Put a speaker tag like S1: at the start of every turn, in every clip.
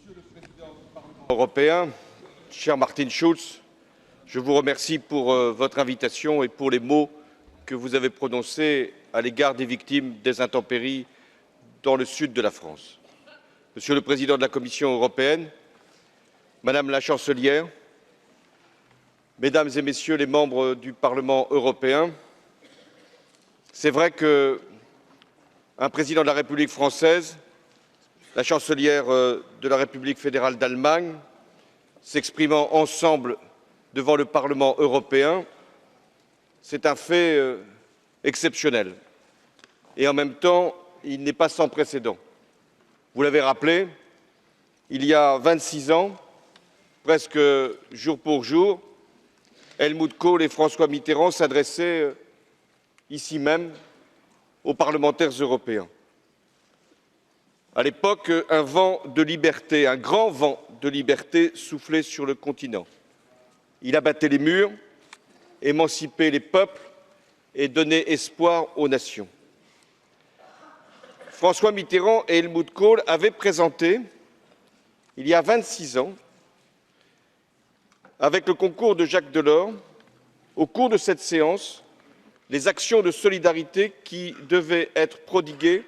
S1: Monsieur le Président du Parlement européen, cher Martin Schulz, je vous remercie pour votre invitation et pour les mots que vous avez prononcés à l'égard des victimes des intempéries dans le sud de la France. Monsieur le Président de la Commission européenne, Madame la Chancelière, Mesdames et Messieurs les membres du Parlement européen, c'est vrai qu'un président de la République française, la chancelière de la République fédérale d'Allemagne, s'exprimant ensemble devant le Parlement européen, c'est un fait exceptionnel. Et en même temps, il n'est pas sans précédent. Vous l'avez rappelé, il y a 26 ans, presque jour pour jour, Helmut Kohl et François Mitterrand s'adressaient ici même aux parlementaires européens. À l'époque, un vent de liberté, un grand vent de liberté soufflait sur le continent. Il abattait les murs, émancipait les peuples et donnait espoir aux nations. François Mitterrand et Helmut Kohl avaient présenté, il y a 26 ans, avec le concours de Jacques Delors, au cours de cette séance, les actions de solidarité qui devaient être prodiguées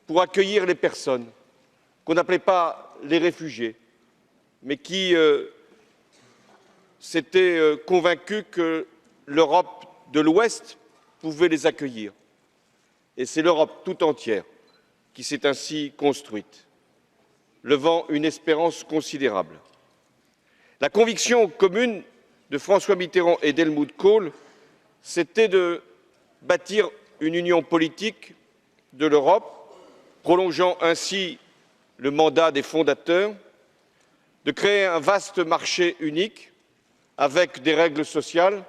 S1: pour accueillir les personnes qu'on n'appelait pas les réfugiés, mais qui s'étaient convaincus que l'Europe de l'Ouest pouvait les accueillir. Et c'est l'Europe tout entière qui s'est ainsi construite, levant une espérance considérable. La conviction commune de François Mitterrand et d'Helmut Kohl, c'était de bâtir une union politique de l'Europe, prolongeant ainsi le mandat des fondateurs, de créer un vaste marché unique avec des règles sociales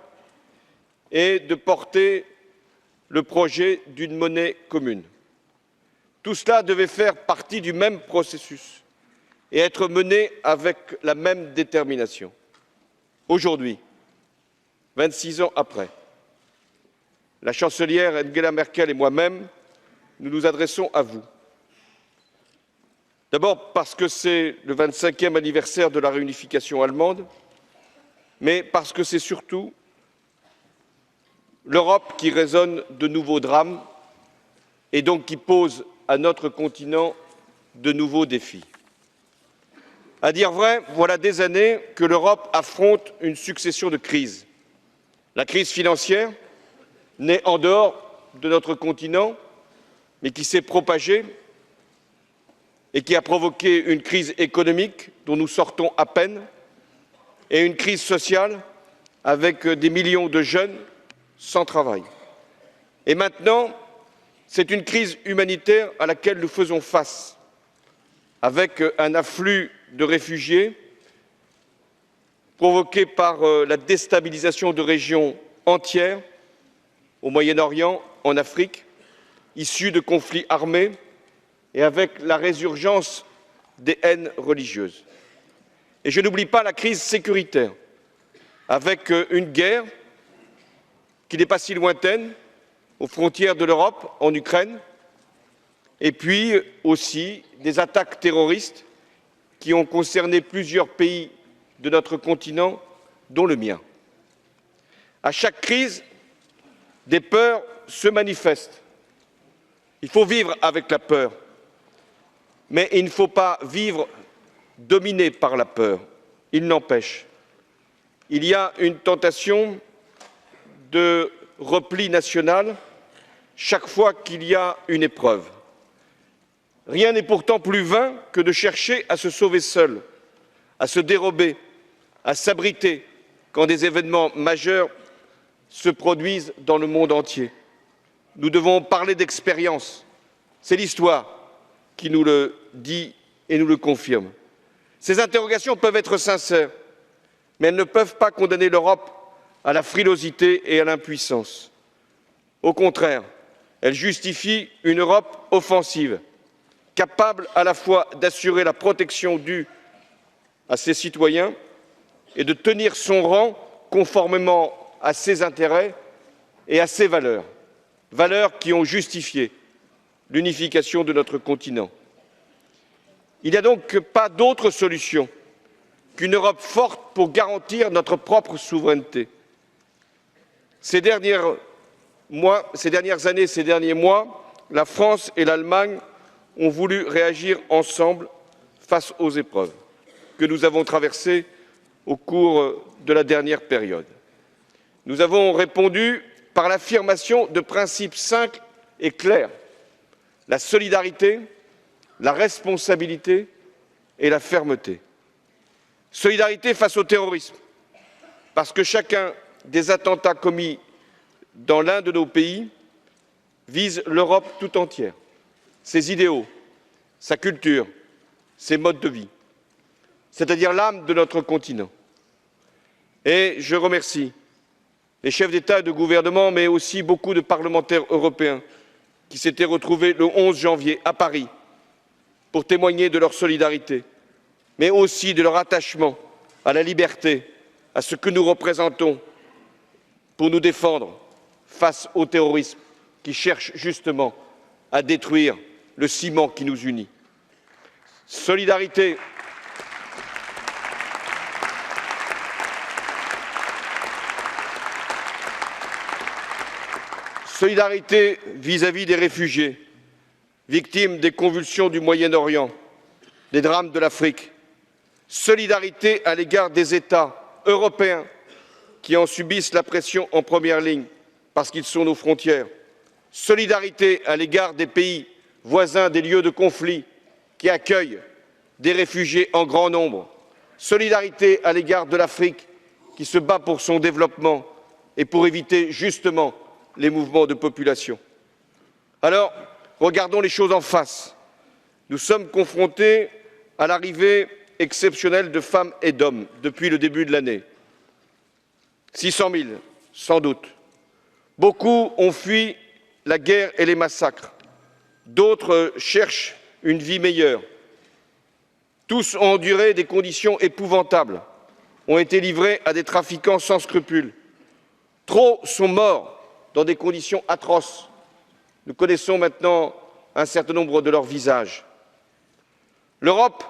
S1: et de porter le projet d'une monnaie commune. Tout cela devait faire partie du même processus et être mené avec la même détermination. Aujourd'hui, 26 ans après, la chancelière Angela Merkel et moi-même, nous nous adressons à vous. D'abord parce que c'est le 25e anniversaire de la réunification allemande, mais parce que c'est surtout l'Europe qui résonne de nouveaux drames et donc qui pose à notre continent de nouveaux défis. À dire vrai, voilà des années que l'Europe affronte une succession de crises. La crise financière, née en dehors de notre continent, mais qui s'est propagée et qui a provoqué une crise économique dont nous sortons à peine, et une crise sociale avec des millions de jeunes sans travail. Et maintenant, c'est une crise humanitaire à laquelle nous faisons face, avec un afflux de réfugiés provoqué par la déstabilisation de régions entières au Moyen-Orient, en Afrique, issues de conflits armés et avec la résurgence des haines religieuses. Et je n'oublie pas la crise sécuritaire, avec une guerre qui n'est pas si lointaine, aux frontières de l'Europe, en Ukraine, et puis aussi des attaques terroristes qui ont concerné plusieurs pays de notre continent, dont le mien. À chaque crise, des peurs se manifestent. Il faut vivre avec la peur, mais il ne faut pas vivre dominé par la peur. Il n'empêche, il y a une tentation de repli national chaque fois qu'il y a une épreuve. Rien n'est pourtant plus vain que de chercher à se sauver seul, à se dérober, à s'abriter quand des événements majeurs se produisent dans le monde entier. Nous devons parler d'expérience. C'est l'histoire qui nous le dit et nous le confirme. Ces interrogations peuvent être sincères, mais elles ne peuvent pas condamner l'Europe à la frilosité et à l'impuissance. Au contraire, elles justifient une Europe offensive, capable à la fois d'assurer la protection due à ses citoyens et de tenir son rang conformément à ses intérêts et à ses valeurs, valeurs qui ont justifié l'unification de notre continent. Il n'y a donc pas d'autre solution qu'une Europe forte pour garantir notre propre souveraineté. Ces dernières années, ces derniers mois, la France et l'Allemagne ont voulu réagir ensemble face aux épreuves que nous avons traversées au cours de la dernière période. Nous avons répondu par l'affirmation de principes simples et clairs: la solidarité, la responsabilité et la fermeté. Solidarité face au terrorisme, parce que chacun des attentats commis dans l'un de nos pays vise l'Europe tout entière, ses idéaux, sa culture, ses modes de vie, c'est-à-dire l'âme de notre continent. Et je remercie les chefs d'État et de gouvernement, mais aussi beaucoup de parlementaires européens qui s'étaient retrouvés le 11 janvier à Paris pour témoigner de leur solidarité, mais aussi de leur attachement à la liberté, à ce que nous représentons, pour nous défendre face au terrorisme qui cherche justement à détruire le ciment qui nous unit. Solidarité vis-à-vis des réfugiés, victimes des convulsions du Moyen-Orient, des drames de l'Afrique. Solidarité à l'égard des États européens qui en subissent la pression en première ligne parce qu'ils sont nos frontières. Solidarité à l'égard des pays voisins des lieux de conflit qui accueillent des réfugiés en grand nombre. Solidarité à l'égard de l'Afrique qui se bat pour son développement et pour éviter justement les mouvements de population. Alors, regardons les choses en face. Nous sommes confrontés à l'arrivée exceptionnelle de femmes et d'hommes depuis le début de l'année. 600 000, sans doute. Beaucoup ont fui la guerre et les massacres. D'autres cherchent une vie meilleure. Tous ont enduré des conditions épouvantables, ont été livrés à des trafiquants sans scrupules. Trop sont morts dans des conditions atroces. Nous connaissons maintenant un certain nombre de leurs visages. L'Europe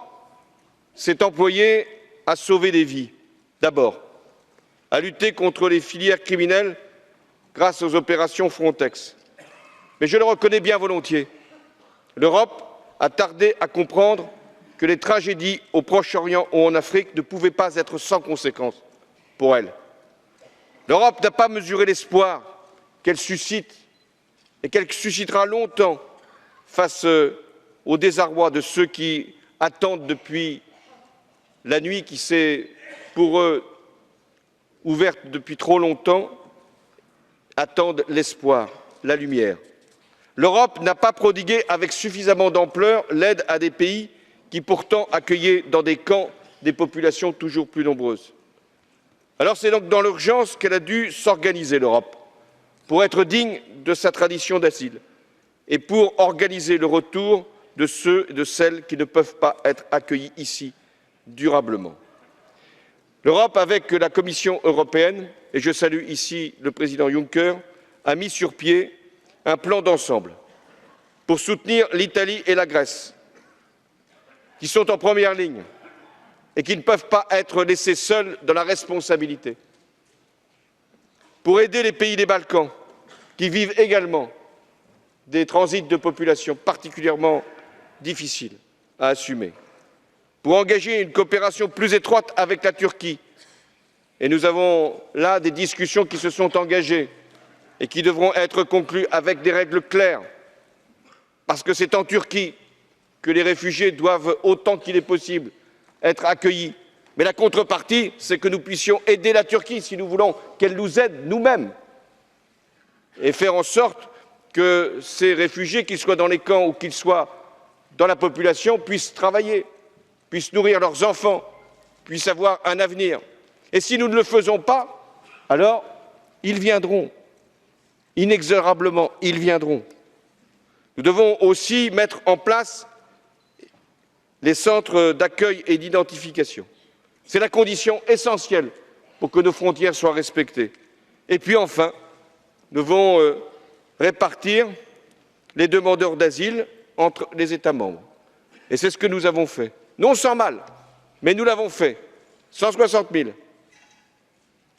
S1: s'est employée à sauver des vies, d'abord, à lutter contre les filières criminelles grâce aux opérations Frontex. Mais je le reconnais bien volontiers, l'Europe a tardé à comprendre que les tragédies au Proche-Orient ou en Afrique ne pouvaient pas être sans conséquences pour elle. L'Europe n'a pas mesuré l'espoir qu'elle suscite et qu'elle suscitera longtemps face au désarroi de ceux qui attendent depuis la nuit qui s'est pour eux ouverte depuis trop longtemps, attendent l'espoir, la lumière. L'Europe n'a pas prodigué avec suffisamment d'ampleur l'aide à des pays qui pourtant accueillaient dans des camps des populations toujours plus nombreuses. Alors c'est donc dans l'urgence qu'elle a dû s'organiser, l'Europe, pour être digne de sa tradition d'asile et pour organiser le retour de ceux et de celles qui ne peuvent pas être accueillis ici durablement. L'Europe, avec la Commission européenne, et je salue ici le président Juncker, a mis sur pied un plan d'ensemble pour soutenir l'Italie et la Grèce, qui sont en première ligne et qui ne peuvent pas être laissés seuls dans la responsabilité, pour aider les pays des Balkans, qui vivent également des transits de population particulièrement difficiles à assumer, pour engager une coopération plus étroite avec la Turquie. Et nous avons là des discussions qui se sont engagées et qui devront être conclues avec des règles claires, parce que c'est en Turquie que les réfugiés doivent, autant qu'il est possible, être accueillis. Mais la contrepartie, c'est que nous puissions aider la Turquie si nous voulons qu'elle nous aide nous-mêmes et faire en sorte que ces réfugiés, qu'ils soient dans les camps ou qu'ils soient dans la population, puissent travailler, puissent nourrir leurs enfants, puissent avoir un avenir. Et si nous ne le faisons pas, alors ils viendront. Inexorablement, ils viendront. Nous devons aussi mettre en place les centres d'accueil et d'identification. C'est la condition essentielle pour que nos frontières soient respectées. Et puis enfin, nous devons répartir les demandeurs d'asile entre les États membres. Et c'est ce que nous avons fait. Non sans mal, mais nous l'avons fait. 160 000.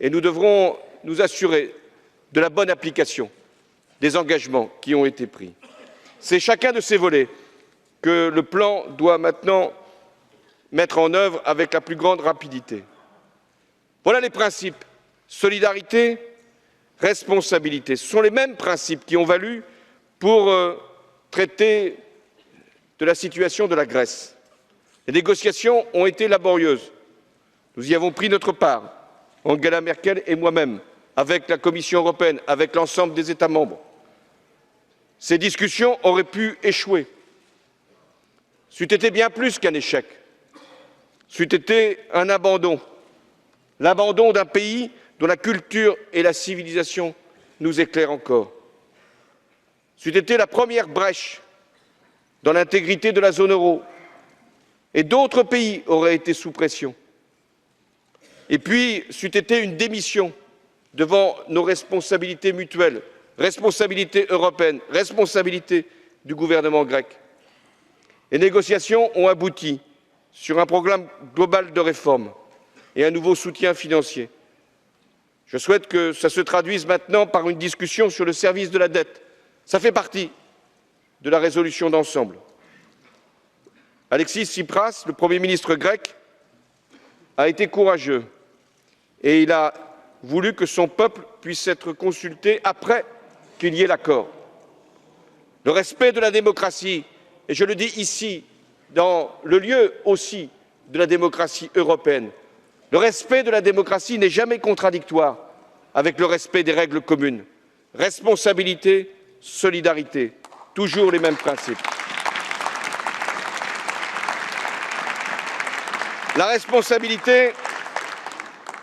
S1: Et nous devrons nous assurer de la bonne application des engagements qui ont été pris. C'est chacun de ces volets que le plan doit maintenant mettre en œuvre avec la plus grande rapidité. Voilà les principes. Solidarité, responsabilité. Ce sont les mêmes principes qui ont valu pour traiter de la situation de la Grèce. Les négociations ont été laborieuses. Nous y avons pris notre part, Angela Merkel et moi-même, avec la Commission européenne, avec l'ensemble des États membres. Ces discussions auraient pu échouer. C'eût été bien plus qu'un échec. C'eût été un abandon. L'abandon d'un pays dont la culture et la civilisation nous éclairent encore. C'eût été la première brèche dans l'intégrité de la zone euro, et d'autres pays auraient été sous pression. Et puis, c'eût été une démission devant nos responsabilités mutuelles, responsabilités européennes, responsabilités du gouvernement grec. Les négociations ont abouti sur un programme global de réforme et un nouveau soutien financier. Je souhaite que ça se traduise maintenant par une discussion sur le service de la dette. Ça fait partie de la résolution d'ensemble. Alexis Tsipras, le Premier ministre grec, a été courageux et il a voulu que son peuple puisse être consulté après qu'il y ait l'accord. Le respect de la démocratie, et je le dis ici, dans le lieu aussi de la démocratie européenne, le respect de la démocratie n'est jamais contradictoire avec le respect des règles communes. Responsabilité, solidarité, toujours les mêmes principes. La responsabilité,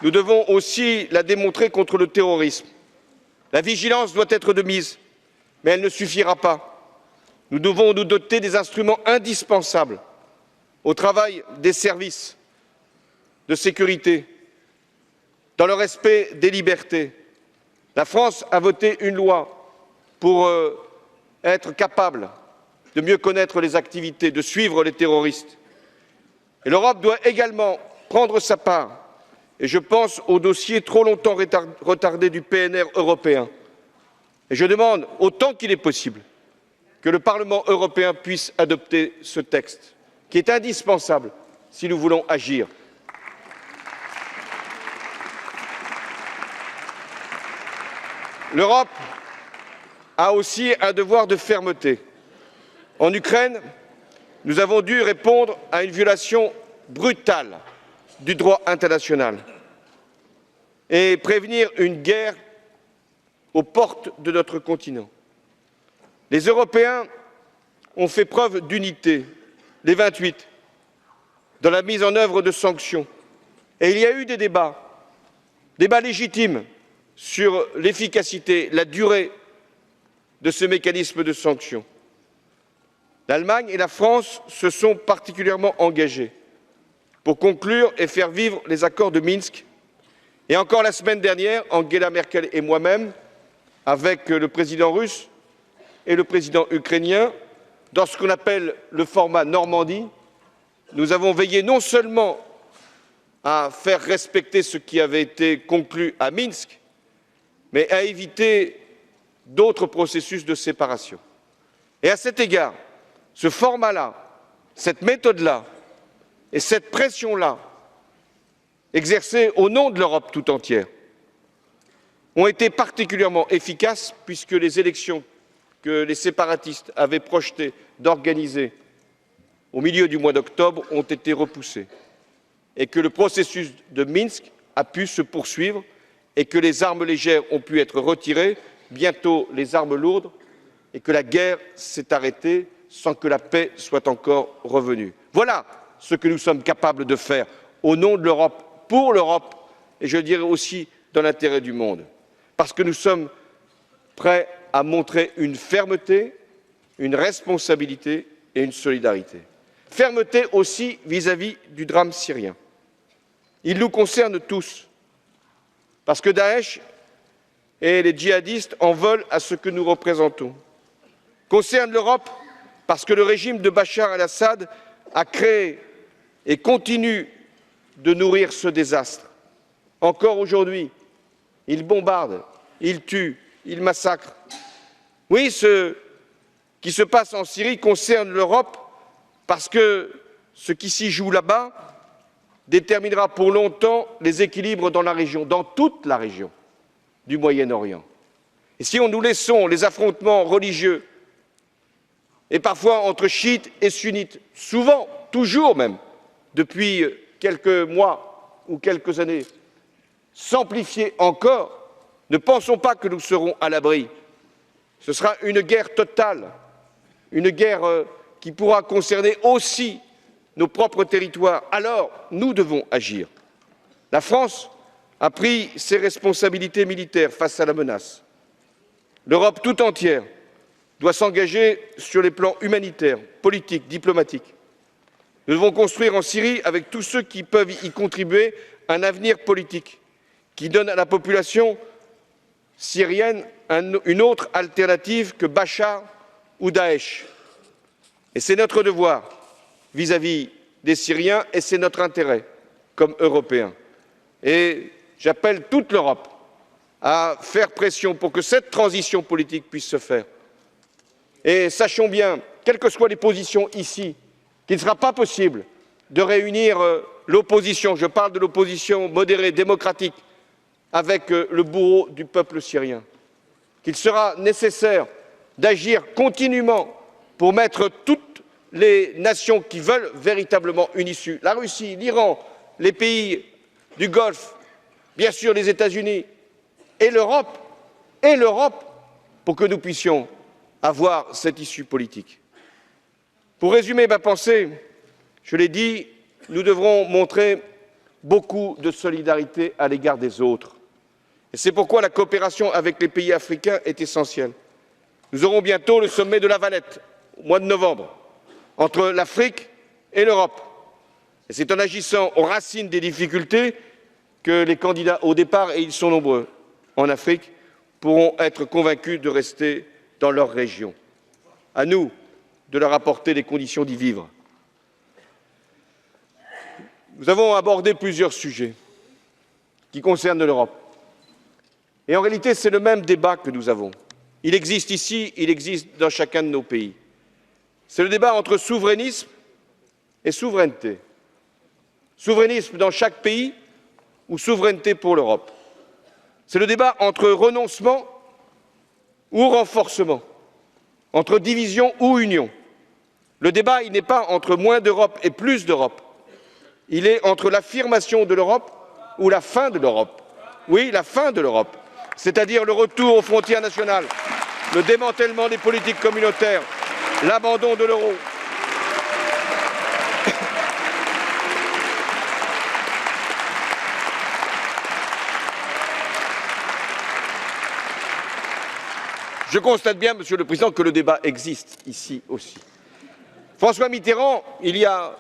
S1: nous devons aussi la démontrer contre le terrorisme. La vigilance doit être de mise, mais elle ne suffira pas. Nous devons nous doter des instruments indispensables au travail des services de sécurité, dans le respect des libertés. La France a voté une loi pour être capable de mieux connaître les activités, de suivre les terroristes. Et l'Europe doit également prendre sa part. Et je pense au dossier trop longtemps retardé du PNR européen. Et je demande, autant qu'il est possible, que le Parlement européen puisse adopter ce texte, qui est indispensable si nous voulons agir. L'Europe a aussi un devoir de fermeté. En Ukraine, nous avons dû répondre à une violation brutale du droit international et prévenir une guerre aux portes de notre continent. Les Européens ont fait preuve d'unité, les 28, dans la mise en œuvre de sanctions. Et il y a eu des débats légitimes sur l'efficacité, la durée de ce mécanisme de sanctions. L'Allemagne et la France se sont particulièrement engagées pour conclure et faire vivre les accords de Minsk. Et encore la semaine dernière, Angela Merkel et moi-même, avec le président russe et le président ukrainien, dans ce qu'on appelle le format Normandie, nous avons veillé non seulement à faire respecter ce qui avait été conclu à Minsk, mais à éviter d'autres processus de séparation. Et à cet égard, ce format-là, cette méthode-là et cette pression-là, exercée au nom de l'Europe tout entière, ont été particulièrement efficaces puisque les élections que les séparatistes avaient projeté d'organiser au milieu du mois d'octobre ont été repoussées et que le processus de Minsk a pu se poursuivre et que les armes légères ont pu être retirées, bientôt les armes lourdes, et que la guerre s'est arrêtée sans que la paix soit encore revenue. Voilà ce que nous sommes capables de faire au nom de l'Europe, pour l'Europe, et je dirais aussi dans l'intérêt du monde. Parce que nous sommes prêts à montrer une fermeté, une responsabilité et une solidarité. Fermeté aussi vis-à-vis du drame syrien. Il nous concerne tous, parce que Daesh et les djihadistes en veulent à ce que nous représentons. concerne l'Europe parce que le régime de Bachar el-Assad a créé et continue de nourrir ce désastre. Encore aujourd'hui, il bombarde, il tue, il massacre. Oui, ce qui se passe en Syrie concerne l'Europe parce que ce qui s'y joue là-bas déterminera pour longtemps les équilibres dans la région, dans toute la région du Moyen-Orient. Et si nous laissons les affrontements religieux, et parfois entre chiites et sunnites, souvent, toujours même, depuis quelques mois ou quelques années, s'amplifier encore, ne pensons pas que nous serons à l'abri. Ce sera une guerre totale, une guerre qui pourra concerner aussi nos propres territoires. Alors, nous devons agir. La France a pris ses responsabilités militaires face à la menace. L'Europe tout entière doit s'engager sur les plans humanitaires, politiques, diplomatiques. Nous devons construire en Syrie, avec tous ceux qui peuvent y contribuer, un avenir politique qui donne à la population syrienne une autre alternative que Bachar ou Daesh. Et c'est notre devoir vis-à-vis des Syriens et c'est notre intérêt comme Européens. Et j'appelle toute l'Europe à faire pression pour que cette transition politique puisse se faire. Et sachons bien, quelles que soient les positions ici, qu'il ne sera pas possible de réunir l'opposition, je parle de l'opposition modérée, démocratique, avec le bourreau du peuple syrien, qu'il sera nécessaire d'agir continuellement pour mettre toutes les nations qui veulent véritablement une issue, la Russie, l'Iran, les pays du Golfe, bien sûr les États-Unis et l'Europe, pour que nous puissions avoir cette issue politique. Pour résumer ma pensée, je l'ai dit, nous devrons montrer beaucoup de solidarité à l'égard des autres. Et c'est pourquoi la coopération avec les pays africains est essentielle. Nous aurons bientôt le sommet de La Valette, au mois de novembre, entre l'Afrique et l'Europe. Et c'est en agissant aux racines des difficultés que les candidats au départ, et ils sont nombreux en Afrique, pourront être convaincus de rester dans leur région. À nous de leur apporter les conditions d'y vivre. Nous avons abordé plusieurs sujets qui concernent l'Europe. Et en réalité, c'est le même débat que nous avons. Il existe ici, il existe dans chacun de nos pays. C'est le débat entre souverainisme et souveraineté. Souverainisme dans chaque pays ou souveraineté pour l'Europe. C'est le débat entre renoncement ou renforcement, entre division ou union. Le débat, il n'est pas entre moins d'Europe et plus d'Europe. Il est entre l'affirmation de l'Europe ou la fin de l'Europe. Oui, la fin de l'Europe, c'est-à-dire le retour aux frontières nationales, le démantèlement des politiques communautaires, l'abandon de l'euro. Je constate bien, Monsieur le Président, que le débat existe ici aussi. François Mitterrand, il y a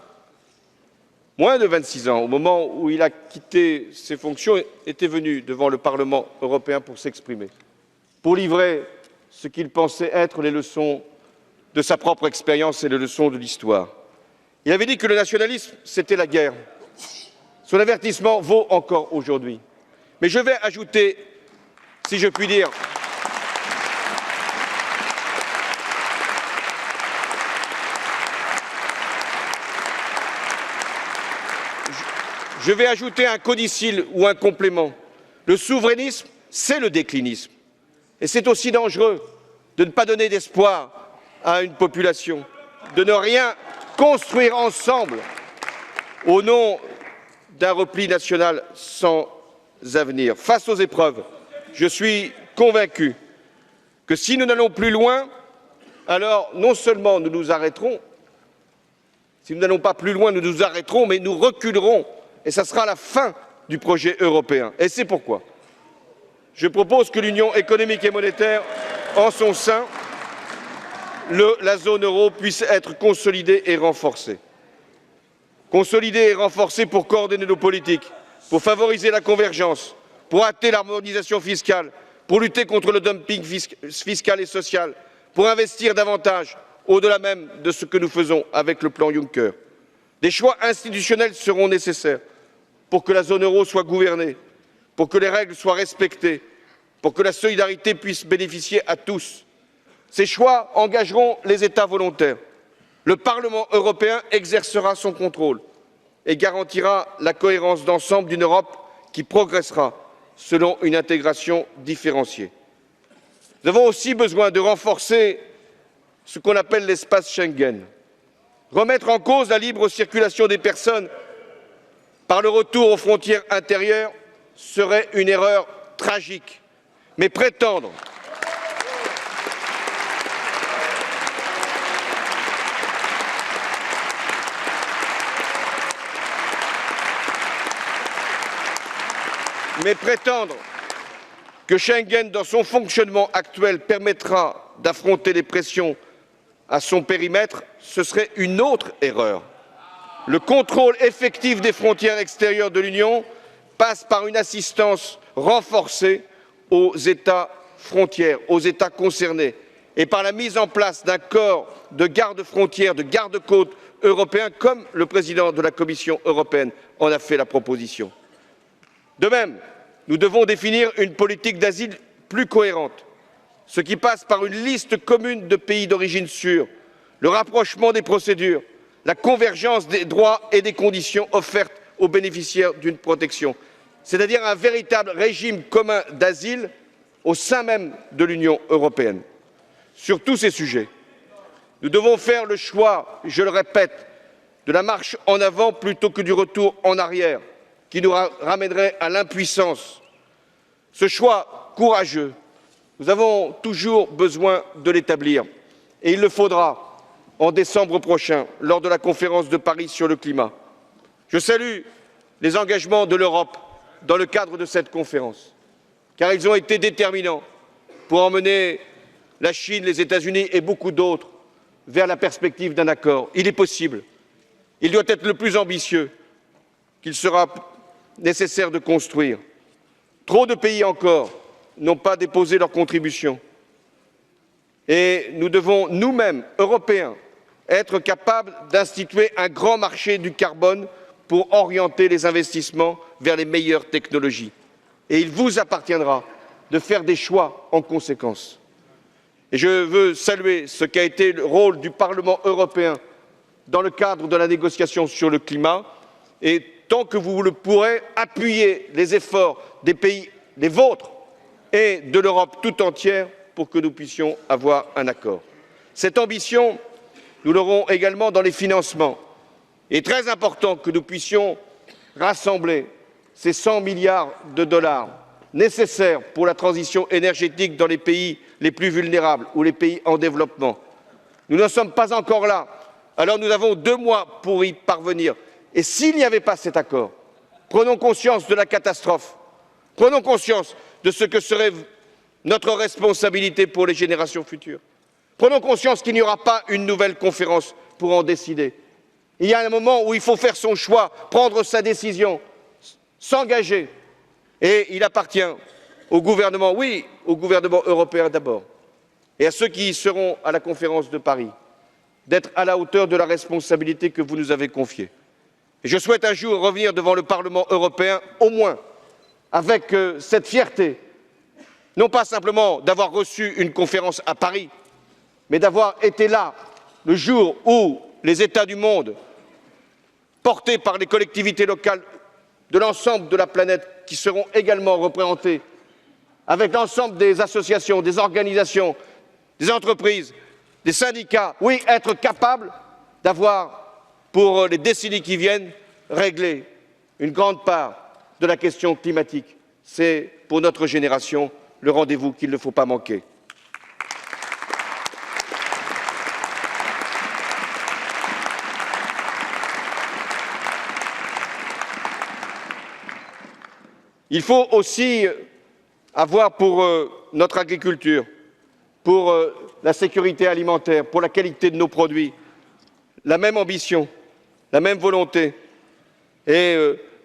S1: moins de 26 ans, au moment où il a quitté ses fonctions, était venu devant le Parlement européen pour s'exprimer, pour livrer ce qu'il pensait être les leçons de sa propre expérience et les leçons de l'histoire. Il avait dit que le nationalisme, c'était la guerre. Son avertissement vaut encore aujourd'hui. Mais je vais ajouter, si je puis dire, je vais ajouter un codicille ou un complément. Le souverainisme, c'est le déclinisme. Et c'est aussi dangereux de ne pas donner d'espoir à une population, de ne rien construire ensemble au nom d'un repli national sans avenir. Face aux épreuves, je suis convaincu que si nous n'allons plus loin, alors non seulement nous nous arrêterons, si nous n'allons pas plus loin, nous nous arrêterons, mais nous reculerons. Et ça sera la fin du projet européen. Et c'est pourquoi je propose que l'Union économique et monétaire, en son sein, la zone euro puisse être consolidée et renforcée. Consolidée et renforcée pour coordonner nos politiques, pour favoriser la convergence, pour hâter l'harmonisation fiscale, pour lutter contre le dumping fiscal et social, pour investir davantage, au-delà même de ce que nous faisons avec le plan Juncker. Des choix institutionnels seront nécessaires pour que la zone euro soit gouvernée, pour que les règles soient respectées, pour que la solidarité puisse bénéficier à tous. Ces choix engageront les États volontaires. Le Parlement européen exercera son contrôle et garantira la cohérence d'ensemble d'une Europe qui progressera selon une intégration différenciée. Nous avons aussi besoin de renforcer ce qu'on appelle l'espace Schengen. Remettre en cause la libre circulation des personnes par le retour aux frontières intérieures serait une erreur tragique. Mais prétendre que Schengen, dans son fonctionnement actuel, permettra d'affronter les pressions à son périmètre, ce serait une autre erreur. Le contrôle effectif des frontières extérieures de l'Union passe par une assistance renforcée aux États frontières, aux États concernés, et par la mise en place d'un corps de garde-frontières, de garde-côtes européens, comme le président de la Commission européenne en a fait la proposition. De même, nous devons définir une politique d'asile plus cohérente, ce qui passe par une liste commune de pays d'origine sûrs, le rapprochement des procédures, la convergence des droits et des conditions offertes aux bénéficiaires d'une protection, c'est-à-dire un véritable régime commun d'asile au sein même de l'Union européenne. Sur tous ces sujets, nous devons faire le choix, je le répète, de la marche en avant plutôt que du retour en arrière, qui nous ramènerait à l'impuissance. Ce choix courageux, nous avons toujours besoin de l'établir, et il le faudra en décembre prochain, lors de la conférence de Paris sur le climat. Je salue les engagements de l'Europe dans le cadre de cette conférence, car ils ont été déterminants pour emmener la Chine, les États-Unis et beaucoup d'autres vers la perspective d'un accord. Il est possible. Il doit être le plus ambitieux qu'il sera nécessaire de construire. Trop de pays encore n'ont pas déposé leur contribution. Et nous devons, nous-mêmes, Européens, être capables d'instituer un grand marché du carbone pour orienter les investissements vers les meilleures technologies. Et il vous appartiendra de faire des choix en conséquence. Et je veux saluer ce qu'a été le rôle du Parlement européen dans le cadre de la négociation sur le climat, et tant que vous le pourrez, appuyer les efforts des pays, les vôtres, et de l'Europe tout entière pour que nous puissions avoir un accord. Cette ambition, nous l'aurons également dans les financements. Il est très important que nous puissions rassembler ces 100 milliards de dollars nécessaires pour la transition énergétique dans les pays les plus vulnérables ou les pays en développement. Nous n'en sommes pas encore là, alors nous avons 2 mois pour y parvenir. Et s'il n'y avait pas cet accord, prenons conscience de la catastrophe, prenons conscience de ce que serait notre responsabilité pour les générations futures. Prenons conscience qu'il n'y aura pas une nouvelle conférence pour en décider. Il y a un moment où il faut faire son choix, prendre sa décision, s'engager. Et il appartient au gouvernement, oui, au gouvernement européen d'abord, et à ceux qui seront à la conférence de Paris, d'être à la hauteur de la responsabilité que vous nous avez confiée. Et je souhaite un jour revenir devant le Parlement européen, au moins, avec cette fierté, non pas simplement d'avoir reçu une conférence à Paris, mais d'avoir été là le jour où les États du monde, portés par les collectivités locales de l'ensemble de la planète, qui seront également représentés, avec l'ensemble des associations, des organisations, des entreprises, des syndicats, oui, être capables d'avoir, pour les décennies qui viennent, réglé une grande part de la question climatique. C'est, pour notre génération, le rendez-vous qu'il ne faut pas manquer. Il faut aussi avoir pour notre agriculture, pour la sécurité alimentaire, pour la qualité de nos produits, la même ambition, la même volonté. Et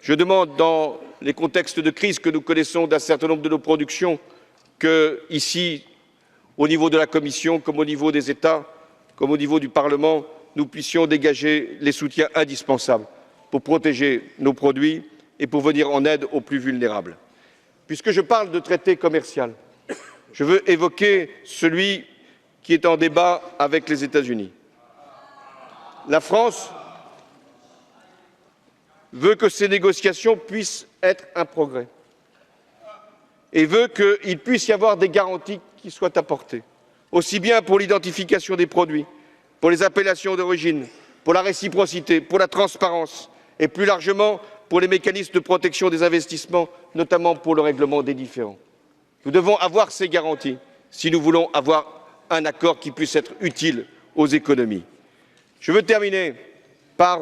S1: je demande, dans les contextes de crise que nous connaissons d'un certain nombre de nos productions, que, ici, au niveau de la Commission, comme au niveau des États, comme au niveau du Parlement, nous puissions dégager les soutiens indispensables pour protéger nos produits et pour venir en aide aux plus vulnérables. Puisque je parle de traité commercial, je veux évoquer celui qui est en débat avec les États-Unis. La France veut que ces négociations puissent être un progrès et veut qu'il puisse y avoir des garanties qui soient apportées, aussi bien pour l'identification des produits, pour les appellations d'origine, pour la réciprocité, pour la transparence et plus largement pour les mécanismes de protection des investissements, notamment pour le règlement des différends. Nous devons avoir ces garanties si nous voulons avoir un accord qui puisse être utile aux économies. Je veux terminer par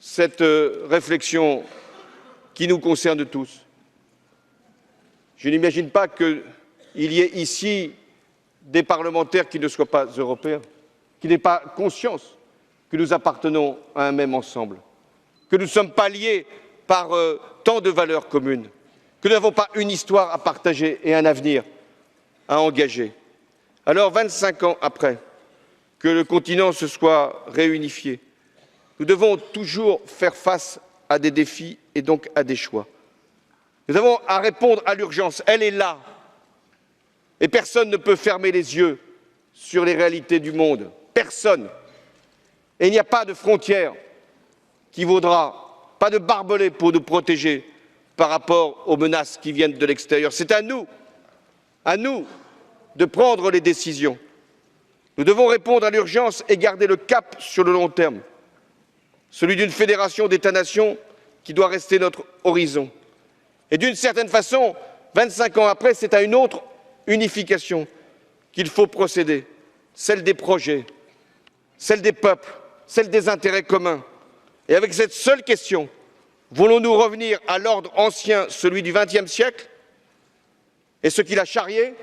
S1: cette réflexion qui nous concerne tous. Je n'imagine pas qu'il y ait ici des parlementaires qui ne soient pas européens, qui n'aient pas conscience que nous appartenons à un même ensemble, que nous ne sommes pas liés par tant de valeurs communes, que nous n'avons pas une histoire à partager et un avenir à engager. Alors, 25 ans après que le continent se soit réunifié, nous devons toujours faire face à des défis et donc à des choix. Nous avons à répondre à l'urgence, elle est là. Et personne ne peut fermer les yeux sur les réalités du monde. Personne. Et il n'y a pas de frontière qui vaudra, pas de barbelés pour nous protéger par rapport aux menaces qui viennent de l'extérieur. C'est à nous de prendre les décisions. Nous devons répondre à l'urgence et garder le cap sur le long terme, celui d'une fédération d'États-nations qui doit rester notre horizon. Et d'une certaine façon, 25 ans après, c'est à une autre unification qu'il faut procéder, celle des projets, celle des peuples, celle des intérêts communs. Et avec cette seule question, voulons-nous revenir à l'ordre ancien, celui du XXe siècle, et ce qu'il a charrié,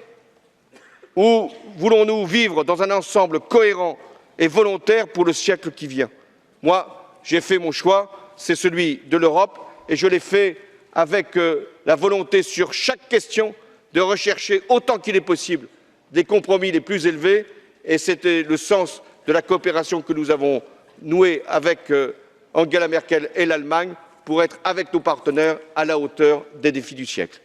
S1: ou voulons-nous vivre dans un ensemble cohérent et volontaire pour le siècle qui vient? Moi, j'ai fait mon choix, c'est celui de l'Europe, et je l'ai fait avec la volonté sur chaque question de rechercher autant qu'il est possible des compromis les plus élevés, et c'était le sens de la coopération que nous avons nouée avec Angela Merkel et l'Allemagne pour être avec nos partenaires à la hauteur des défis du siècle.